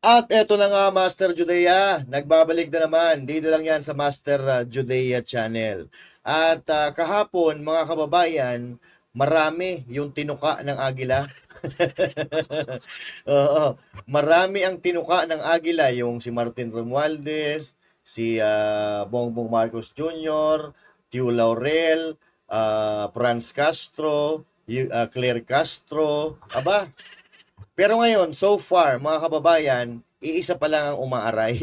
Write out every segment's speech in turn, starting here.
At eto na nga, Master Judea, nagbabalik na naman. Dito lang yan sa Master Judea Channel. At kahapon, mga kababayan, marami yung tinuka ng agila. Oo, marami ang tinuka ng agila, yung si Martin Romualdez, si Bongbong Marcos Jr., Tio Laurel, Franz Castro, Claire Castro. Aba, pero ngayon, so far, mga kababayan, iisa pa lang ang umaaray.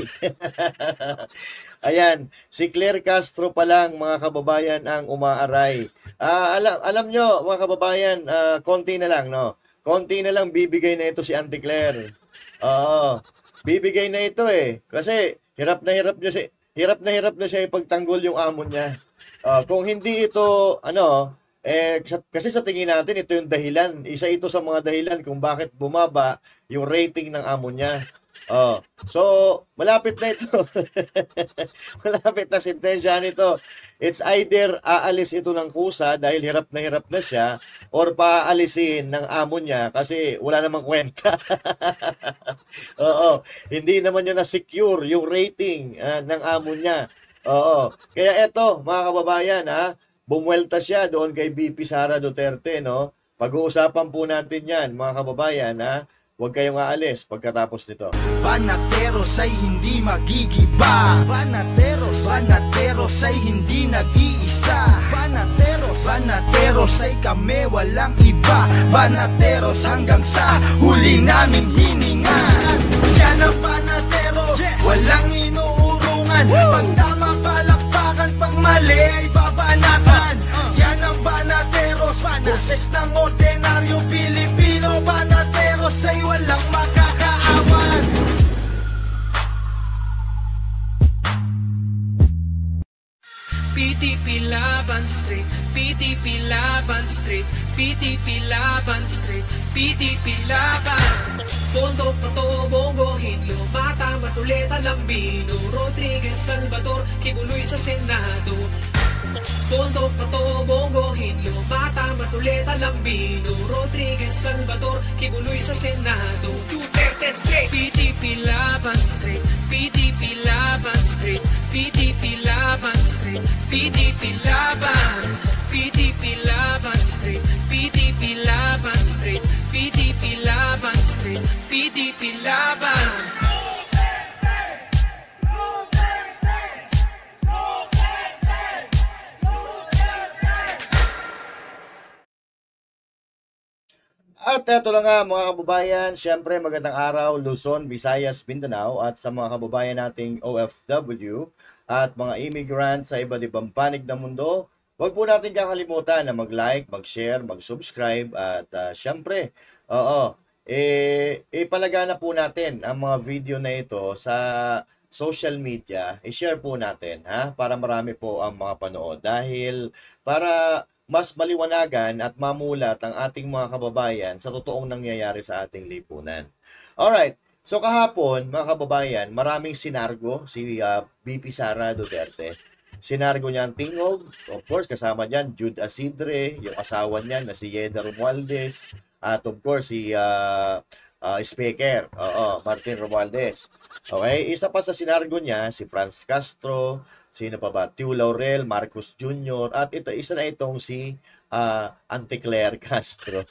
Ayan, si Claire Castro pa lang, mga kababayan, ang umaaray. Alam nyo, mga kababayan, konti na lang, no? Konti na lang bibigay na ito si Auntie Claire. Oo, bibigay na ito eh. Kasi hirap na hirap na siya ipagtanggol yung amo niya. Kung hindi ito, kasi sa tingin natin, ito yung dahilan. Isa ito sa mga dahilan kung bakit bumaba yung rating ng amo niya. So, malapit na ito. Malapit na sentensya nito. It's either aalis ito ng kusa dahil hirap na siya or paalisin ng amo niya kasi wala namang kwenta. Oo, hindi naman niya na-secure yung rating ng amo niya. Oo, kaya eto mga kababayan bumuelta siya doon kay VP Sara Duterte, no? Pag-uusapan po natin yan, mga kababayan, Huwag kayong aalis pagkatapos nito. Banateros ay hindi magigiba. Banateros ay hindi nag-iisa. Banateros ay kami walang iba. Banateros hanggang sa huli naming hininga. Yan ang banateros, walang inuurungan. Pag tama palakpakan, pag mali ay babanatan. Yan ang banateros, boses ng ordinaryong Pilipino. Banateros ay walang makakaawan. PTP Laban Street, PTP Laban Street, PTP Laban Street, PTP Laban. Tondo, Pato, Bongo, Hinlo, Mata, Matuleta, Lambino, Rodriguez, Salvador, Kibuloy sa Senado. Tondo, Pato, Bongo, Hinlo, Mata, Matuleta, Lambino, Rodriguez, Salvador, Kibuloy sa Senado. Duterte Street, PTP Laban Street, PTP Laban Street, PTP Laban Street, PTP Laban, PTP Laban Street, PTP Laban Street, PTP Laban Street, PTP Laban. At eto lang nga mga kababayan, syempre magandang araw Luzon, Visayas, Mindanao at sa mga kababayan nating OFW at mga immigrants sa iba't ibang panig ng mundo. Huwag po natin kakalimutan na mag-like, mag-share, mag-subscribe at syempre, ipalagana po natin ang mga video na ito sa social media. I-share po natin para marami po ang mga panood dahil para mas maliwanagan at mamulat ang ating mga kababayan sa totoong nangyayari sa ating lipunan. Alright, so kahapon, mga kababayan, maraming sinargo si VP Sara Duterte. Sinargo niya ang tingog, of course, kasama niyan, Jude Asidre, yung asawa niya na si Yeda Romualdez, at of course, si Speaker, Martin Romualdez. Okay, isa pa sa sinargo niya, si Franz Castro, sino pa ba? Tio Laurel, Marcos Jr. At isa na itong si Auntie Claire Castro.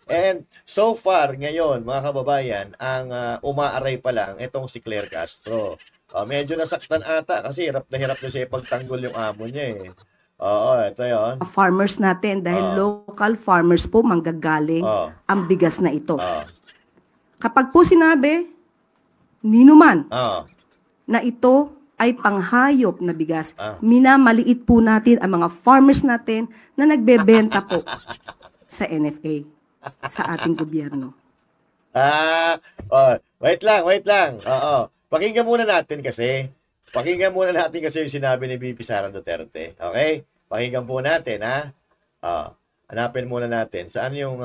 And so far, ngayon, mga kababayan, ang umaaray pa lang itong si Claire Castro. Medyo nasaktan ata kasi hirap na siya ipagtanggol yung amo niya eh. Oo, ito yun. Farmers natin, dahil local farmers po manggagaling ang bigas na ito. Kapag po sinabi, ninuman, na ito ay panghayop na bigas, minamaliit po natin ang mga farmers natin na nagbebenta po sa NFA, sa ating gobyerno. Wait lang. Pakinggan muna natin kasi yung sinabi ni VP Sara Duterte. Okay? Pakinggan po natin, hanapin muna natin. Saan yung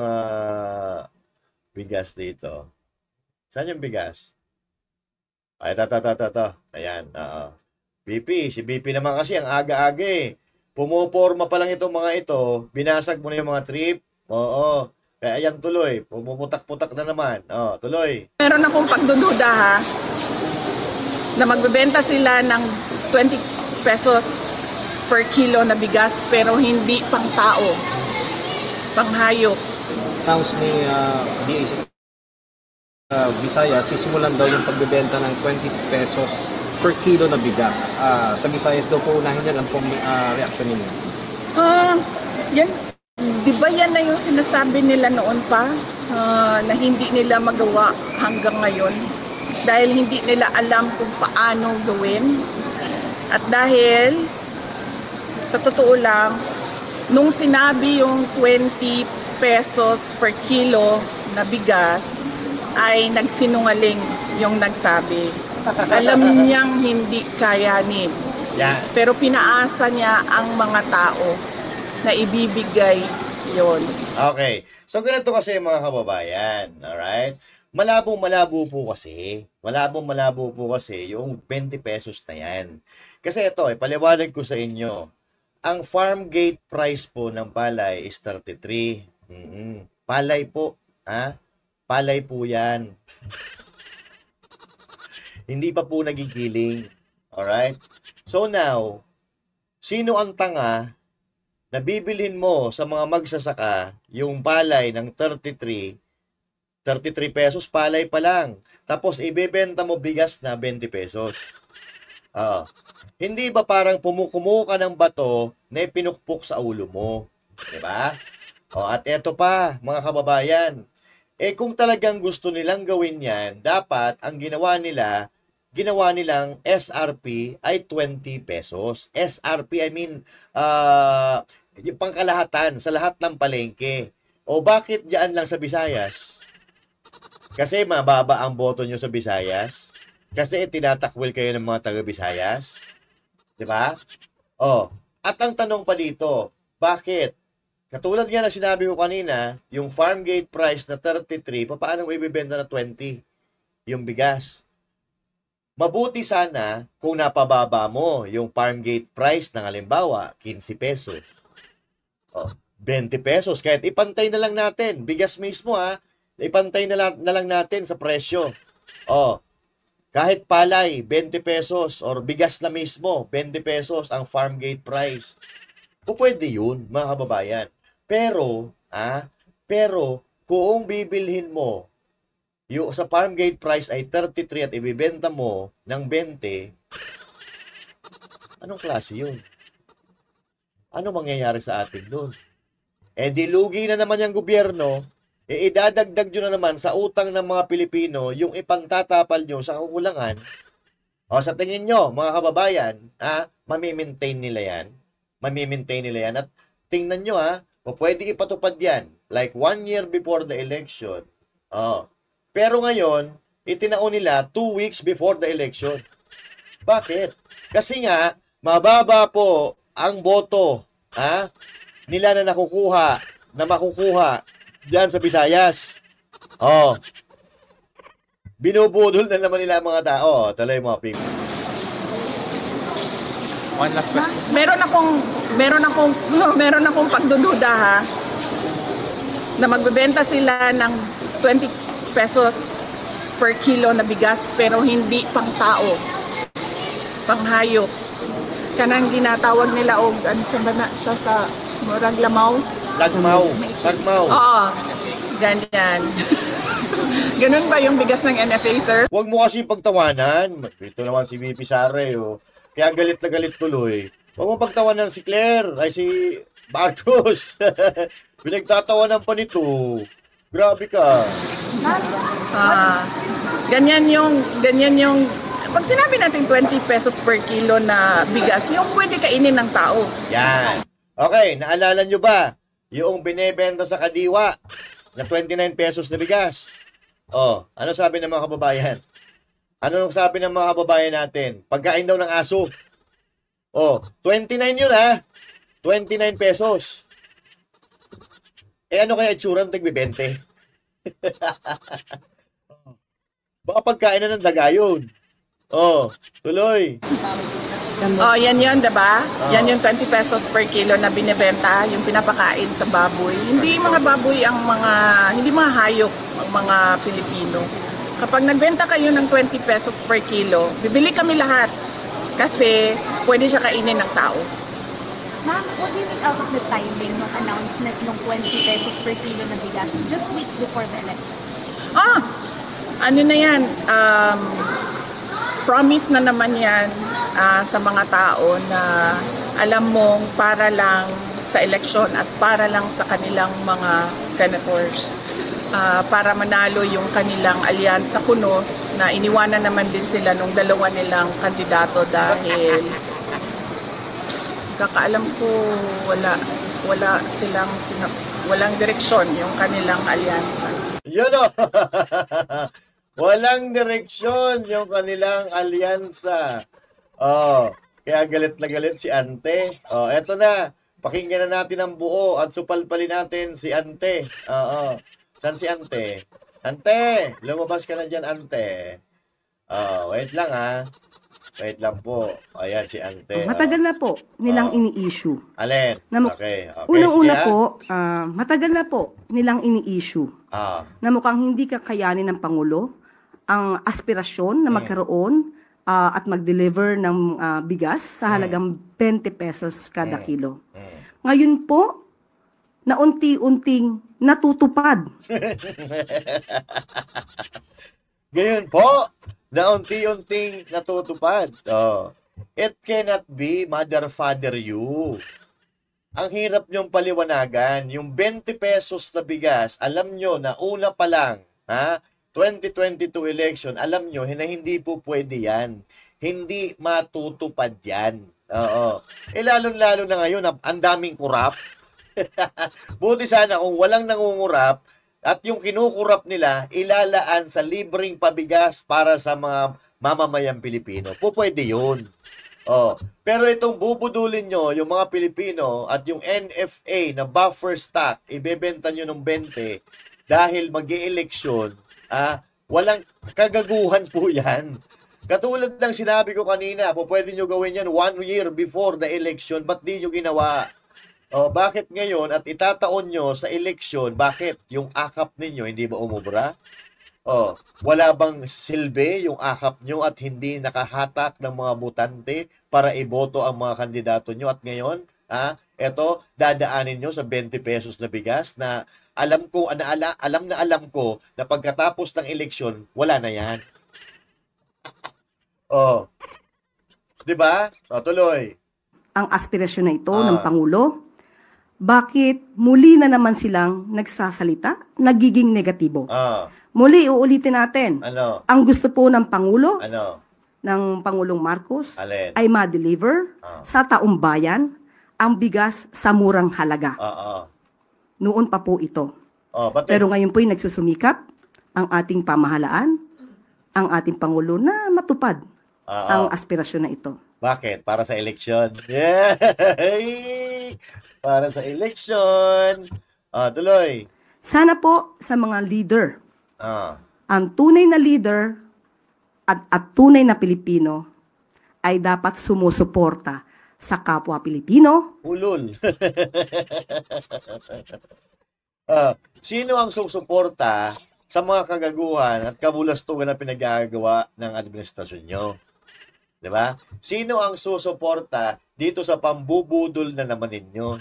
bigas dito? Saan yung bigas? Ay, ito. Ayan, si BP naman kasi ang aga-aga eh. Pumoporma pa lang itong mga ito. Binasag mo na yung mga trip. Oo. Kaya ayan tuloy, pumuputak-putak na naman. Oh, tuloy. Meron akong pagdududa ha, na magbebenta sila ng 20 pesos per kilo na bigas pero hindi pang tao, pang hayop. Towns ni DAC Visayas, sisimulan daw yung pagbebenta ng 20 pesos per kilo na bigas. Sa Visayas daw po unahin yan. Ang pong reaction ninyo? Yan, di ba yan na yung sinasabi nila noon pa na hindi nila magawa hanggang ngayon dahil hindi nila alam kung paano gawin. At dahil sa totoo lang, nung sinabi yung 20 pesos per kilo na bigas, ay nagsinungaling yung nagsabi. Alam niyang hindi kayanin. Yeah. Pero pinaasa niya ang mga tao na ibibigay yon. Okay. So, ganito kasi mga kababayan. Alright? Malabo-malabo po kasi. Malabo-malabo po kasi yung 20 pesos na yan. Kasi ito, paliwanag ko sa inyo. Ang farm gate price po ng palay is 33. Palay po. Ha? Palay po yan. Hindi pa po nagigiling. Alright? So now, sino ang tanga na bibilhin mo sa mga magsasaka yung palay ng 33 pesos, palay pa lang. Tapos ibebenta mo bigas na 20 pesos. Hindi ba parang pumukumo ka ng bato na pinukpok sa ulo mo? Diba? At eto pa, mga kababayan, kung talagang gusto nilang gawin yan, dapat ang ginawa nilang SRP ay 20 pesos. SRP, I mean, yung pangkalahatan sa lahat ng palengke. O bakit diyan lang sa Visayas? Kasi mababa ang boto nyo sa Visayas? Kasi tinatakwil kayo ng mga taga-Visayas? Diba? At ang tanong pa dito, bakit? Katulad nga na sinabi ko kanina, yung farm gate price na 33, paano mo ibibenta na 20 yung bigas? Mabuti sana kung napababa mo yung farm gate price ng halimbawa, 15 pesos. 20 pesos. Kahit ipantay na lang natin, bigas mismo ipantay na lang natin sa presyo. Kahit palay, 20 pesos, or bigas na mismo, 20 pesos ang farm gate price. Pwede yun, mga kababayan. Pero kung bibilhin mo yung sa farm gate price ay 33 at ibibenta mo ng 20, anong klase yun? Ano mangyayari sa atin doon? Dilugi na naman yung gobyerno, idadagdag nyo na naman sa utang ng mga Pilipino yung ipangtatapal nyo sa kakulangan. Sa tingin nyo, mga kababayan, mamimaintain nila yan. At tingnan nyo, pwede ipatupad yan. Like 1 year before the election. Pero ngayon, itinaon nila 2 weeks before the election. Bakit? Kasi nga, mababa po ang boto nila na makukuha diyan sa Visayas. Binubudol na naman nila ang mga tao. Tuloy mo, Pip. One last question. Meron akong pagdududa ha, na magbebenta sila ng 20 pesos per kilo na bigas pero hindi pang tao, pang hayop. Kanang ginatawag nila ano sa bana siya sa murag lamaw? Sagmaw. Oo, ganyan. Ganun ba yung bigas ng NFA, sir? Huwag mo kasi pagtawanan. Ito naman si VP Sare. Kaya galit na galit tuloy. Huwag mo pagtawanan si Claire. Ay si Marcos. Pinagtatawanan pa nito. Grabe ka. Ganyan yung pag sinabi natin 20 pesos per kilo na bigas, yung pwede kainin ng tao. Yan. Okay, naalala nyo ba yung binebenta sa Kadiwa na 29 pesos na bigas? Ano sabi ng mga kababayan? Ano sabi ng mga kababayan natin? Pagkain daw ng aso. 29 yun 29 pesos. Ano kaya itsura ng tig-20? Baka pagkain na ng daga yun. Tuloy. Oh, yan yun, diba? Yan yung 20 pesos per kilo na binibenta, yung pinapakain sa baboy. Hindi mga baboy ang hindi mga hayop ang mga Pilipino. Kapag nagbenta kayo ng 20 pesos per kilo, bibili kami lahat. Kasi pwede siya kainin ng tao. Ma'am, what do you think out of the timing ng announcement ng 20 pesos per kilo na bigas just weeks before the election? Ano na yan? Promise na naman yan sa mga tao na alam mong para lang sa eleksyon at para lang sa kanilang mga senators. Para manalo yung kanilang alyansa kuno na iniwanan naman din sila nung dalawa nilang kandidato dahil kakaalam ko walang direksyon yung kanilang alyansa. Yun o! Walang direksyon yung kanilang alyansa. Kaya galit na galit si Ante. Eto na. Pakinggan na natin ang buo at supalpalin natin si Ante. Saan si Ante? Ante! Lumabas ka na dyan, Ante. Wait lang ha. Wait lang po. Ayan si Ante. Matagal na po nilang ini-issue. Alin? Okay. Unang-una po, matagal na po nilang ini-issue na mukhang hindi kakayanin ng Pangulo ang aspirasyon na magkaroon at mag-deliver ng bigas sa halagang 20 pesos kada kilo. Ngayon po, na unti-unting natutupad. Ngayon po, na unti-unting natutupad. It cannot be mother, father, you. Ang hirap niyong paliwanagan. Yung 20 pesos na bigas, alam nyo na una pa lang, 2022 election, alam nyo na hindi po pwede yan. Hindi matutupad yan. Lalo-lalo na ngayon, ang daming kurap. Buti sana kung walang nangungurap at yung kinukurap nila, ilalaan sa libreng pabigas para sa mga mamamayang Pilipino. Pwede yun. Pero itong bubudulin nyo, yung mga Pilipino at yung NFA na buffer stock, ibebenta nyo ng 20 dahil mag-i-eleksyon, walang kagaguhan po yan. Katulad ng sinabi ko kanina, pwede nyo gawin yan 1 year before the election, ba't di nyo ginawa? Bakit ngayon at itataon nyo sa eleksyon, bakit yung akap ninyo hindi ba umubra? Wala bang silbi yung akap nyo at hindi nakahatak ng mga botante para iboto ang mga kandidato nyo? At ngayon, eto, dadaanin nyo sa 20 pesos na bigas na alam ko na pagkatapos ng eleksyon, wala na yan. Diba? Tuloy. Ang aspirasyon na ito ng Pangulo, bakit muli na naman silang nagsasalita, nagiging negatibo? Muli, uulitin natin. Ano? Ang gusto po ng Pangulo, ng Pangulong Marcos, Alin? ay ma-deliver sa taong bayan ang bigas sa murang halaga. Noon pa po ito. Pero ngayon po'y nagsusumikap ang ating pamahalaan, ang ating Pangulo na matupad ang aspirasyon na ito. Bakit? Para sa eleksyon. Yay! Para sa eleksyon. Tuloy. Sana po sa mga leader, ang tunay na leader at tunay na Pilipino ay dapat sumusuporta sa kapwa Pilipino. Ulol. Sino ang susuporta sa mga kagaguhan at kabulastugan na pinagagawa ng administrasyon nyo? Diba? Sino ang susuporta dito sa pambubudol na naman ninyo?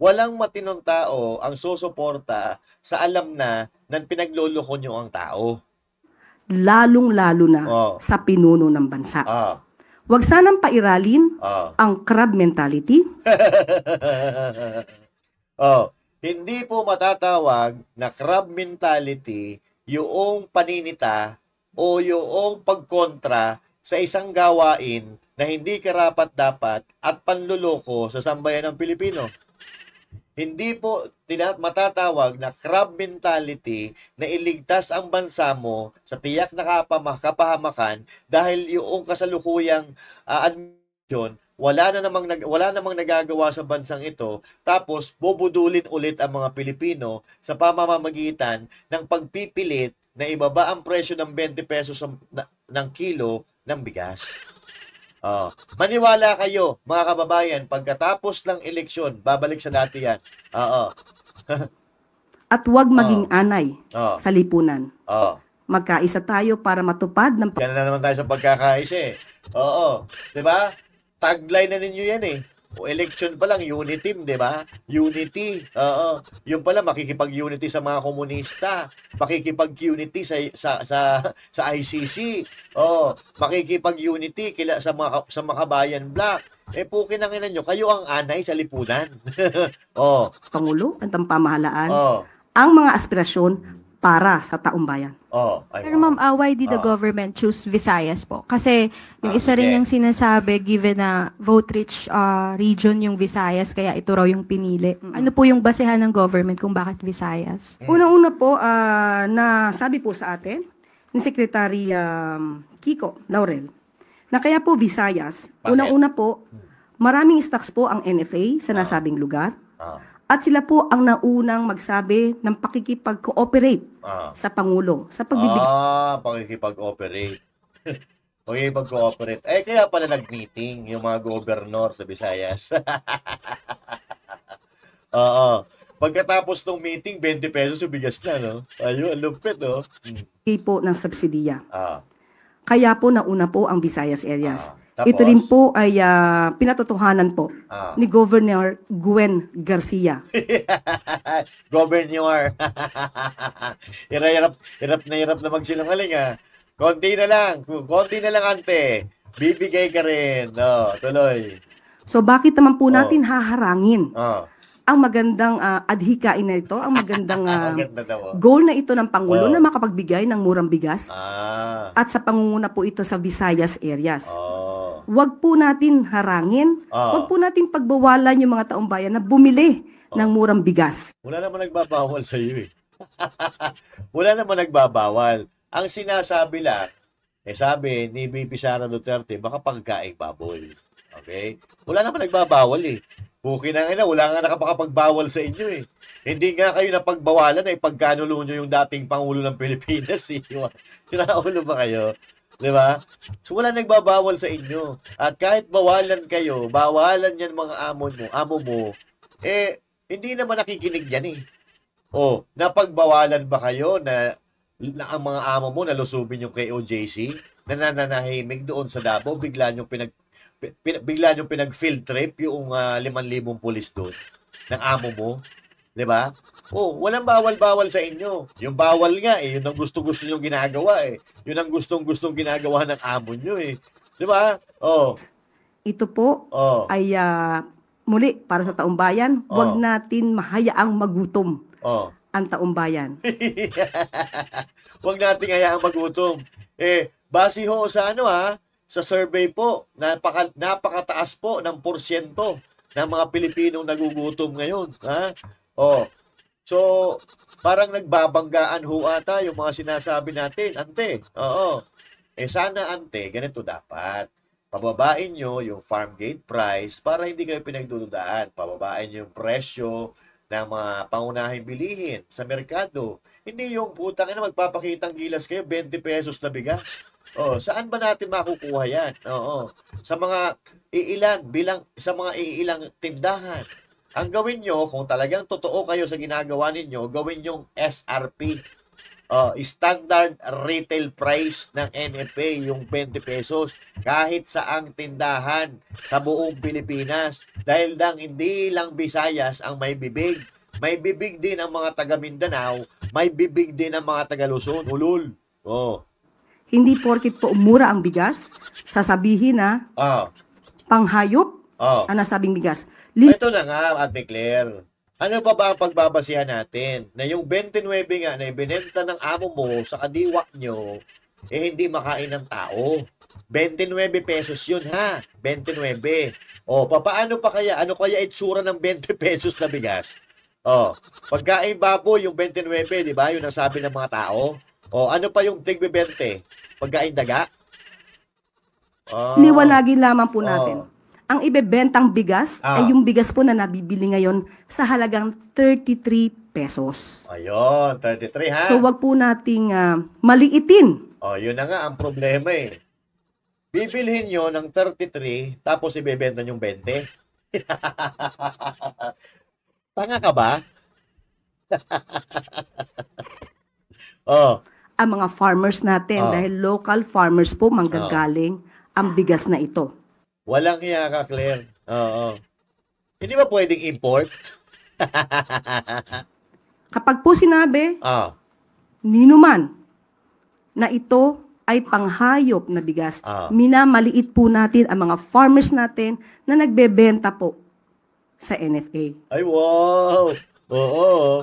Walang matinong tao ang susuporta sa alam na pinagloloko nyo ang tao. Lalong-lalo na sa pinuno ng bansa. Huwag sanang pairalin ang crab mentality. Hindi po matatawag na crab mentality yung paninita o yung pagkontra sa isang gawain na hindi karapat-dapat at panluloko sa sambayan ng Pilipino. Hindi po matatawag na crab mentality na iligtas ang bansa mo sa tiyak na kapahamakan dahil yung kasalukuyang administrasyon wala namang nagagawa sa bansang ito, tapos bubudulin ulit ang mga Pilipino sa pamamagitan ng pagpipilit na ibaba ang presyo ng 20 pesos ng kilo ng bigas. Oh, maniwala kayo, mga kababayan, pagkatapos ng eleksyon, babalik sa dati yan. Oo. At huwag maging anay sa lipunan. Oo. Magkaisa tayo para matupad ng... Yan na naman tayo sa pagkakaisa eh. Oo. Diba? Tagline na ninyo yan eh. O election pa lang, unity team, di ba? Unity. Oo. Yung pala, makikipag-unity sa mga komunista. Makikipag-unity sa ICC. Oo. Makikipag-unity sa mga kabayan black. Pukin ang ina nyo, kayo ang anay sa lipunan. Oh. Pangulo at ang pamahalaan. Ang mga aspirasyon para sa taong bayan. Pero ma'am, why did the government choose Visayas po? Kasi yung isa rin yung sinasabi, given na vote-rich region yung Visayas, kaya ito raw yung pinili. Ano po yung basehan ng government kung bakit Visayas? Una-una po, na sabi po sa atin, ni Secretary Kiko Laurel, na kaya po Visayas, unang-una po, maraming stocks po ang NFA sa nasabing lugar. At sila po ang naunang magsabi ng pakikipag-cooperate sa Pangulo. Sa pagbibigay. Pakikipag-cooperate. Pakikipag-cooperate. Kaya pala nag-meeting yung mga gobernador sa Visayas. Oo. Pagkatapos ng meeting, 20 pesos yung bigas na, no? Ayun, lupit, no? Po ng subsidiya. Kaya po nauna po ang Visayas areas. Tapos, ito rin po ay pinatotohanan po ni Governor Gwen Garcia. Governor. hirap na magsinungaling Konti na lang ante. Bibigay ka rin. Tuloy. So bakit naman po natin haharangin ang magandang adhikain na ito, ang magandang goal na ito ng Pangulo na makapagbigay ng murang bigas at sa pangunguna po ito sa Visayas areas. Huwag po natin harangin, huwag po natin pagbawalan yung mga taong bayan na bumili ng murang bigas. Wala naman nagbabawal sa iyo eh. Wala naman nagbabawal. Ang sinasabi lang, sabi ni VP Sara Duterte, baka pagkaing baboy. Okay? Wala naman nagbabawal eh. Bukin na nga, wala nga nakapakapagbawal sa inyo eh. Hindi nga kayo napagbawalan ay pagkanulo nyo yung dating Pangulo ng Pilipinas eh. Sinaulo ba kayo? Diba? So wala nagbabawal sa inyo. At kahit bawalan kayo, bawalan yan mga amo mo, hindi naman nakikinig yan eh. Napagbawalan ba kayo na ang mga amo mo nalusubin yung KOJC, nananahimik doon sa Davao, bigla nyo pinag-field trip yung 5,000 pulis doon ng amo mo. Diba? Walang bawal-bawal sa inyo. Yung bawal nga yun ang gusto-gusto nyo ginagawa Yun ang gustong-gustong ginagawa ng amo nyo Diba? Ito po ay muli para sa taong bayan, huwag natin mahayaang magutom ang taong bayan. Huwag natin hayaang magutom. Base ho sa sa survey po, napakataas po ng porsyento ng mga Pilipinong nagugutom ngayon. So, parang nagbabanggaan ho ata yung mga sinasabi natin. Ante, sana ante, ganito dapat. Pababain nyo yung farm gate price para hindi kayo pinagdududaan. Pababain nyo yung presyo ng mga pangunahing bilihin sa merkado. Hindi yung putang ina magpapakitang gilas kayo, 20 pesos na bigas. Saan ba natin makukuha yan? Sa mga iilang tindahan. Ang gawin nyo, kung talagang totoo kayo sa ginagawa ninyo, gawin yung SRP. Standard Retail Price ng NFA, yung 20 pesos. Kahit saang tindahan sa buong Pilipinas. Dahil hindi lang Visayas ang may bibig. May bibig din ang mga taga Mindanao. May bibig din ang mga taga Luzon. Ulul. Hindi porkit po umura ang bigas, sasabihin na panghayop ang nasabing bigas. Ito na nga, Ate Claire. Ano pa ba ang pagbabasihan natin? Na yung 29 nga na ibinenta ng amo mo sa kadiwa nyo, hindi makain ng tao. 29 pesos yun ha. 29. Paano pa kaya? Ano kaya itsura ng 20 pesos na bigas? Pagkain baboy, yung 29, di ba? Yun ang sabi ng mga tao. Ano pa yung tigbe 20? Pagkain daga? Liwanagin lamang po natin. Ang ibebentang bigas ay yung bigas po na nabibili ngayon sa halagang 33 pesos. Ayun, 33 ha? So wag po nating maliitin. Yun na nga ang problema bibilhin nyo ng 33, tapos ibebenta nyong 20. Tanga ka ba? Oh. Ang mga farmers natin, dahil local farmers po manggagaling ang bigas na ito. Walang hiya ka, Claire. Oo. Hindi ba pwedeng import? Kapag po sinabi, ninuman, na ito ay panghayop na bigas, minamaliit po natin ang mga farmers natin na nagbebenta po sa NFA. Ay, wow! Oo.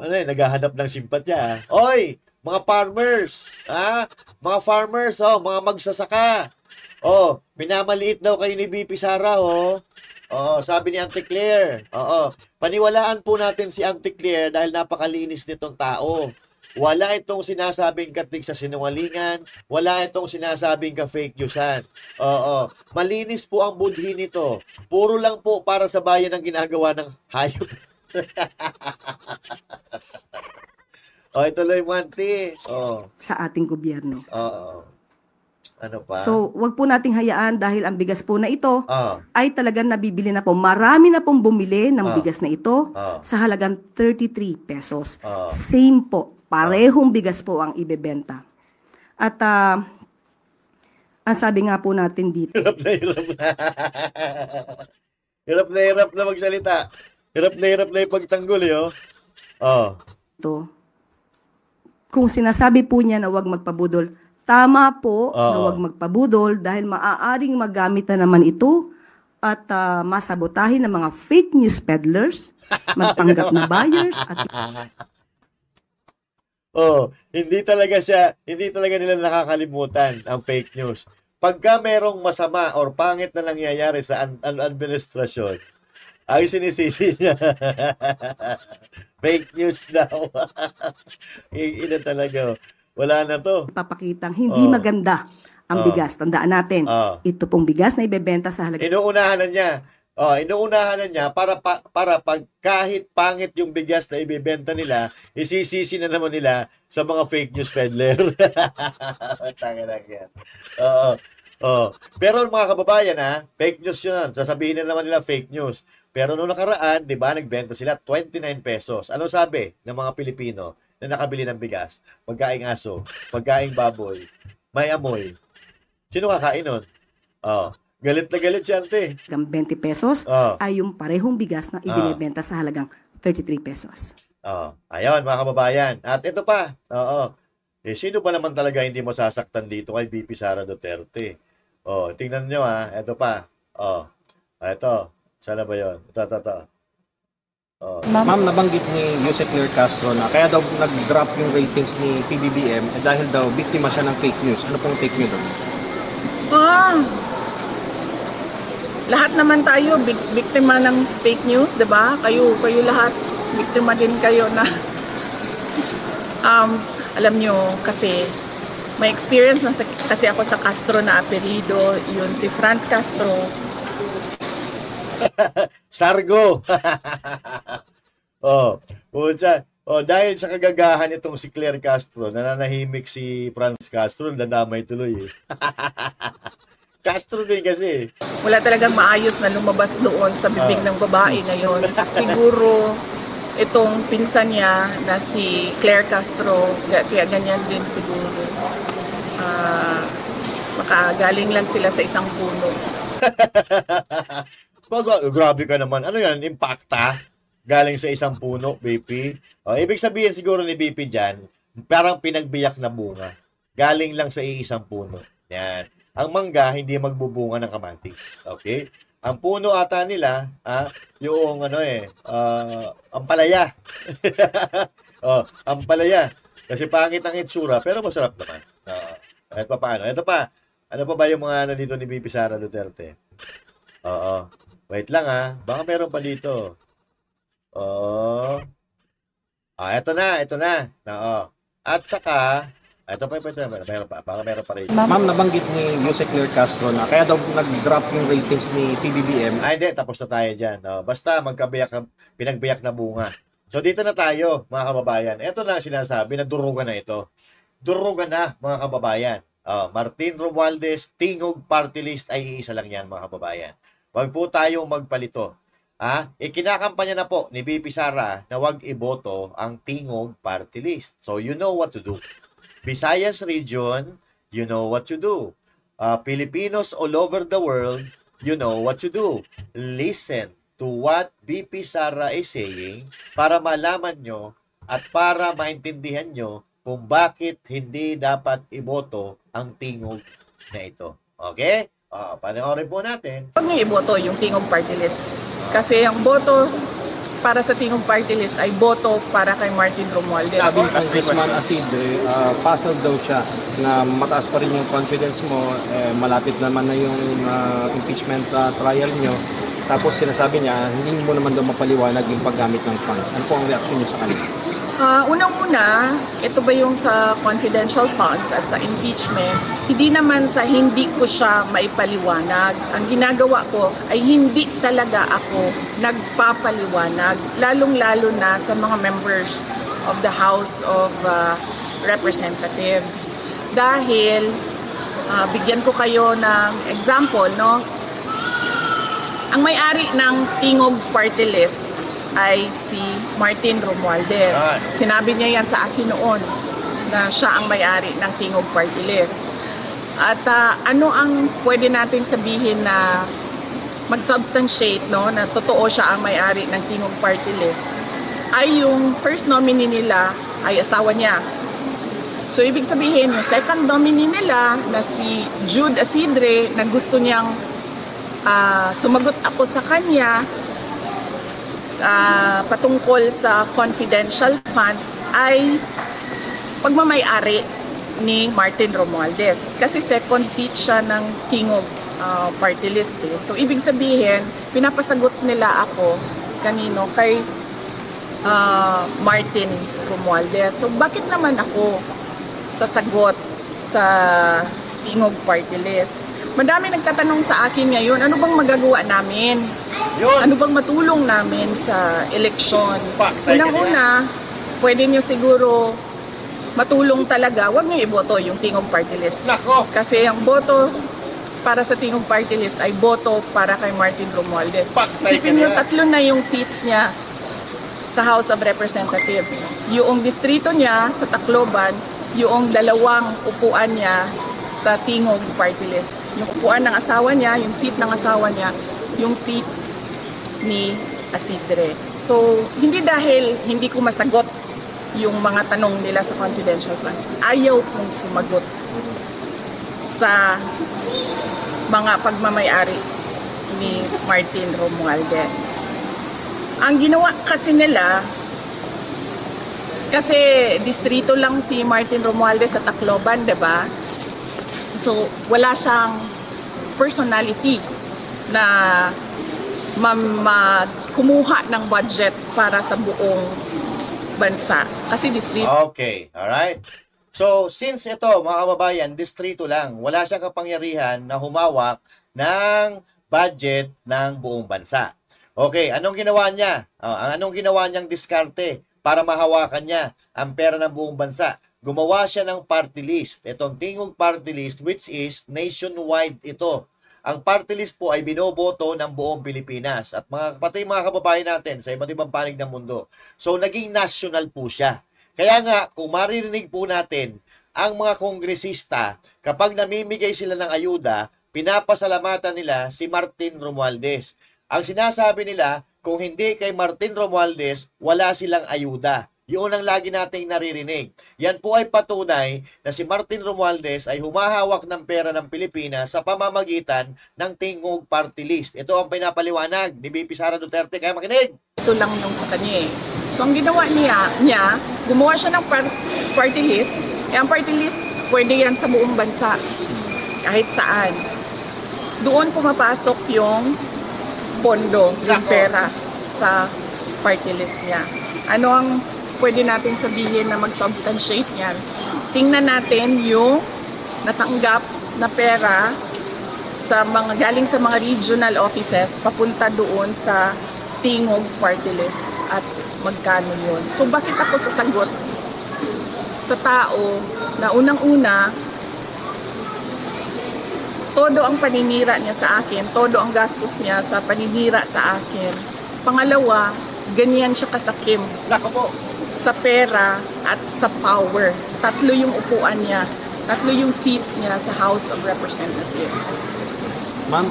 Naghahanap ng simpatya. Oy, mga farmers, mga farmers, mga magsasaka. Minamaliit daw kayo ni BP Sara, sabi ni Auntie Claire. Paniwalaan po natin si Auntie Claire dahil napakalinis nitong tao. Wala itong sinasabing katig sa sinungalingan, wala itong sinasabing ka-fake newsan. Malinis po ang budhi nito. Puro lang po para sa bayan ang ginagawa ng hayop. Ituloy mo, Auntie. Sa ating gobyerno. Ano pa? So, wag po nating hayaan dahil ang bigas po na ito ay talagang nabibili na po. Marami na pong bumili ng bigas na ito sa halagang 33 pesos. Same po. Parehong bigas po ang ibebenta. At ang sabi nga po natin dito. Hirap na. Hirap na magsalita. Hirap na yung pagtanggol, Kung sinasabi po niya na wag magpabudol, tama po na wag magpabudol dahil maaaring magamit na naman ito at masabotahin ng mga fake news peddlers, magpanggap na buyers at hindi talaga nila nakakalimutan ang fake news. Pagka merong masama or pangit na nangyayari sa administrasyon, ay sinisisi niya. Fake news daw. Ina talaga. Wala na to. Papakitang hindi maganda ang bigas. Tandaan natin, ito pong bigas na ibebenta sa halaga. Inuunahan na niya para pag kahit pangit yung bigas na ibebenta nila, isisisi na naman nila sa mga fake news peddler. Tanga lang yan. Pero mga kababayan, fake news yun. Sasabihin na naman nila fake news. Pero noong nakaraan, di ba, nagbenta sila 29 pesos. Ano sabi ng mga Pilipino na nakabili ng bigas? Pagkaing aso, pagkaing baboy, may amoy. Sino kakain nun? Galit na galit siya, Ante. 20 pesos ay yung parehong bigas na ibinibenta sa halagang 33 pesos. Ayun, mga kababayan. At ito pa, sino pa naman talaga hindi masasaktan dito kay BP Sara Duterte? Tingnan nyo, ito pa. Ito. Sana ba yun? Ito. Ma'am, nabanggit ni Jose Claire Castro na kaya daw nag-drop yung ratings ni PBBM dahil daw biktima siya ng fake news. Ano pong fake news doon? Lahat naman tayo biktima ng fake news, 'di ba? Kayo lahat biktima din kayo na alam nyo kasi may experience na kasi ako sa Castro na apelido, yun si Franz Castro. Sargo. Dahil sa kagagahan itong si Claire Castro, nananahimik si Franz Castro, nadamay tuloy. Castro din kasi. Wala talagang maayos na lumabas doon sa bibig ng babae na yon. Siguro itong pinsan niya na si Claire Castro, kaya ganyan din siguro. Makagaling lang sila sa isang puno. Grabe ka naman. Ano yan? Impacta? Galing sa isang puno, BP? Ibig sabihin siguro ni BP dyan, parang pinagbiyak na bunga. Galing lang sa iisang puno. Yan. Ang mangga, hindi magbubunga ng kamatis. Okay? Ang puno ata nila, yung ampalaya. Ampalaya. Kasi pangit ang itsura, pero masarap naman. Ito pa paano? Ito pa. Ano pa ba yung mga dito ni BP Sara Duterte? Wait lang baka meron pa dito. Ito na. At saka, ito pa, meron pa. Baka meron pa rin. Ma'am, nabanggit ni Jose Claire Castro na kaya daw nag-drop yung ratings ni PBBM. Hindi, tapos na tayo dyan. Basta pinagbiyak na bunga. So dito na tayo, mga kababayan. Ito na ang sinasabi na durugan na ito. Durugan na, mga kababayan. Martin Romualdez, Tingog Party List ay iisa lang yan mga kababayan. Huwag po tayong magpalito. Ikinakampanya na po ni BP Sara na huwag iboto ang Tingog Party List. So you know what to do. Visayas region, you know what to do. Filipinos all over the world, you know what to do. Listen to what BP Sara is saying para malaman nyo at para maintindihan nyo kung bakit hindi dapat iboto ang Tingog na ito. Okay? Panoorin po natin. Huwag niyo iboto yung Tingog Party List. Kasi ang boto para sa Tingog Party List ay boto para kay Martin Romualdez. Sabi ni Congressman Asidre, puzzled daw siya na mataas pa rin yung confidence mo, malapit naman na yung impeachment trial nyo. Tapos sinasabi niya, hindi mo naman daw mapaliwanag yung paggamit ng funds. Ano po ang reaksyon niyo sa kanila? Unang-una, ito ba yung sa confidential funds at sa impeachment, hindi naman sa hindi ko siya maipaliwanag. Ang ginagawa ko ay hindi talaga ako nagpapaliwanag, lalong-lalo na sa mga members of the House of Representatives. Dahil, bigyan ko kayo ng example, no? Ang may-ari ng Tingog Party List ay si Martin Romualdez. Sinabi niya yan sa akin noon na siya ang may-ari ng Tingog Party List. At ano ang pwede natin sabihin na mag-substantiate, no, na totoo siya ang may-ari ng Tingog Party List ay yung first nominee nila ay asawa niya. So ibig sabihin, yung second nominee nila na si Jude Asidre na gusto niyang sumagot ako sa kanya patungkol sa confidential funds ay pagmamay-ari ni Martin Romualdez. Kasi second seat siya ng Tingog Party List. So, ibig sabihin, pinapasagot nila ako kanino kay Martin Romualdez. So, bakit naman ako sasagot sa Tingog Party List? Madami nagtatanong sa akin ngayon, ano bang magagawa namin? Ano bang matulong namin sa eleksyon? Unang-una, pwede nyo siguro matulong talaga, huwag nyo iboto yung Tingog Party List. Kasi ang boto para sa Tingog Party List ay boto para kay Martin Romualdez. Isipin nyo, 3 na yung seats niya sa House of Representatives. Yung distrito niya sa Tacloban, yung 2 upuan niya sa Tingog Party List. Yung upuan ng asawa niya, yung seat ng asawa niya, yung seat ni Asidre. So, hindi dahil hindi ko masagot yung mga tanong nila sa confidential funds. Ayaw kong sumagot sa mga pagmamay-ari ni Martin Romualdez. Ang ginawa kasi nila, kasi distrito lang si Martin Romualdez sa Tacloban, diba? So, wala siyang personality na kumuha ng budget para sa buong bansa. Kasi distrito. Okay, alright. So, since ito, mga kababayan, distrito lang, wala siyang kapangyarihan na humawak ng budget ng buong bansa. Okay, anong ginawa niya? Anong ginawa niyang diskarte para mahawakan niya ang pera ng buong bansa? Gumawa siya ng party list. Itong Tingog Party List, which is nationwide ito. Ang party list po ay binoboto ng buong Pilipinas at pati mga kababayan natin sa iba't ibang panig ng mundo. So, naging national po siya. Kaya nga, kung maririnig po natin ang mga kongresista, kapag namimigay sila ng ayuda, pinapasalamatan nila si Martin Romualdez. Ang sinasabi nila, kung hindi kay Martin Romualdez, wala silang ayuda. Yun ang lagi nating naririnig. Yan po ay patunay na si Martin Romualdez ay humahawak ng pera ng Pilipinas sa pamamagitan ng Tingog Party List. Ito ang pinapaliwanag ni BP Sara Duterte. Kaya makinig! Ito lang yung sa kanya eh. So ang ginawa niya gumawa siya ng party list. Ang party list, pwede yan sa buong bansa. Kahit saan. Doon pumapasok yung pondo, yung pera sa party list niya. Ano ang pwede natin sabihin na mag-substantiate yan? Tingnan natin yung natanggap na pera sa galing sa mga regional offices papunta doon sa Tingog Party List at magkano yun. So bakit ako sasagot sa tao na unang-una todo ang paninira niya sa akin, todo ang gastos niya sa paninira sa akin. Pangalawa, ganyan siya kasakim. Nako po. Sa pera at sa power. 3 yung upuan niya. 3 yung seats niya sa House of Representatives. Ma'am,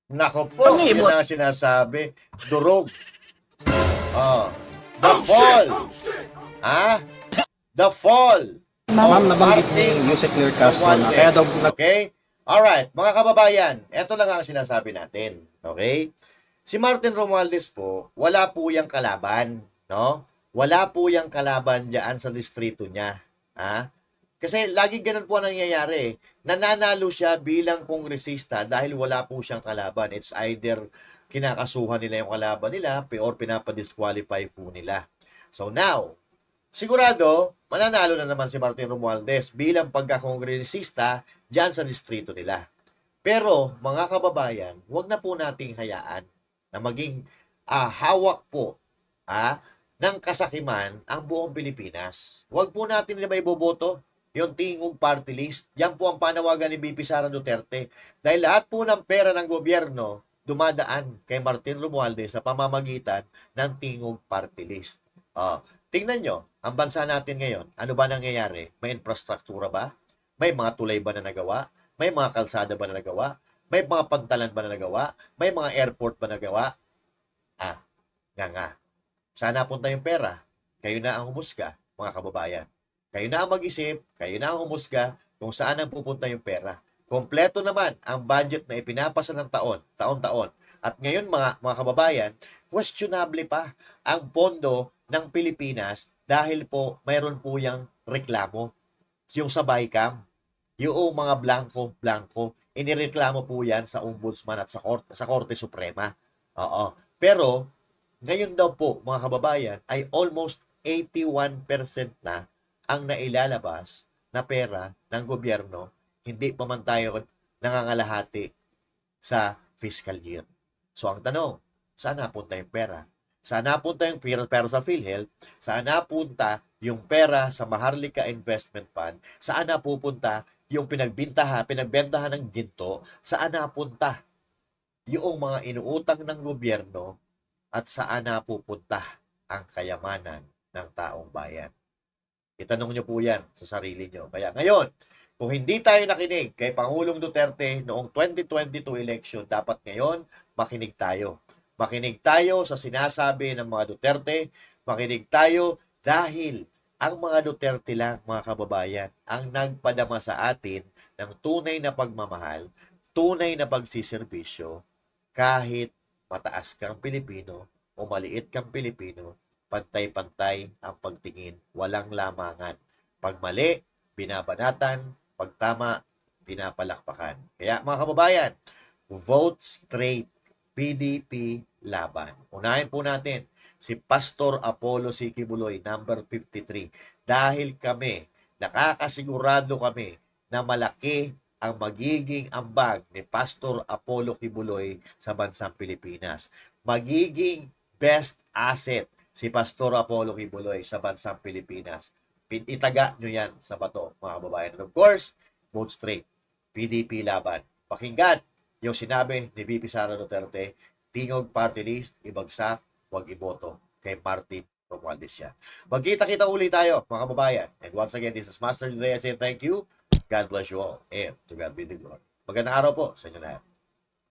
Nako po, yun ang sinasabi. Durog. The Fall. The Fall. Ma'am, nabanggit ni Yusek Clear Castro na kaya daw... Okay? Alright, mga kababayan, ito lang ang sinasabi natin. Okay? Si Martin Romualdez po, wala po yung kalaban. No? Wala po yung kalaban dyan sa distrito niya. Kasi lagi ganun po nangyayari. Nananalo siya bilang kongresista dahil wala po siyang kalaban. It's either kinakasuhan nila yung kalaban nila or pinapadisqualify po nila. So now, sigurado, mananalo na naman si Martin Romualdez bilang pagkakongresista dyan sa distrito nila. Pero, mga kababayan, huwag na po nating hayaan na maging hawak po ng kasakiman ang buong Pilipinas. Huwag po natin na may boboto yung tingog party list. Yan po ang panawagan ni BP Sara Duterte. Dahil lahat po ng pera ng gobyerno dumadaan kay Martin Romualdez sa pamamagitan ng tingog party list. Tingnan nyo, ang bansa natin ngayon, ano ba nangyayari? May infrastruktura ba? May mga tulay ba na nagawa? May mga kalsada ba na nagawa? May mga pantalan ba na nagawa? May mga airport ba na nagawa? Nga. Saan napunta yung pera? Kayo na ang humusga, mga kababayan. Kayo na ang mag-isip, kayo na ang humusga kung saan ang pupunta yung pera. Kompleto naman ang budget na ipinapasa ng taon-taon. At ngayon, mga kababayan, questionable pa ang pondo ng Pilipinas dahil po mayroon po yung reklamo. Yung sa BICAM, yung mga blanco, inireklamo po yan sa Ombudsman at sa Korte Suprema. Pero, ngayon daw po, mga kababayan, ay almost 81% na ang nailalabas na pera ng gobyerno, hindi pa man tayo nangangalahati sa fiscal year. So, ang tanong, saan napunta yung pera? Saan napunta yung pera sa PhilHealth? Saan napunta yung pera sa Maharlika Investment Fund? Saan napupunta yung pinagbentahan ng ginto? Saan napunta yung mga inuutang ng gobyerno? At saan napupunta ang kayamanan ng taong bayan? Itanong nyo po yan sa sarili nyo. Kaya ngayon, kung hindi tayo nakinig kay Pangulong Duterte noong 2022 election, dapat ngayon makinig tayo. Makinig tayo sa sinasabi ng mga Duterte. Makinig tayo dahil ang mga Duterte lang, mga kababayan, ang nagpadama sa atin ng tunay na pagmamahal, tunay na pagsiservisyo, kahit mataas kang Pilipino o maliit kang Pilipino, pantay-pantay ang pagtingin, walang lamangan. Pag mali, binabanatan, pag tama, pinapalakpakan. Kaya mga kababayan, vote straight, PDP laban. Unahin po natin si Pastor Apollo C. Quiboloy, number 53. Dahil nakakasigurado kami na malaki ang magiging ambag ni Pastor Apollo Quiboloy sa bansang Pilipinas. Magiging best asset si Pastor Apollo Quiboloy sa bansang Pilipinas. Itaga nyo yan sa bato, mga kababayan. And of course, vote straight. PDP laban. Pakinggan yung sinabi ni VP Sara Duterte, tingog party list, ibagsak, huwag iboto kay Martin Romualdez yan. Magkita-kita ulit tayo, mga kababayan. And once again, this is Master Judea saying thank you. God bless you all. And to God be the glory. Magandang araw po sa inyo lahat.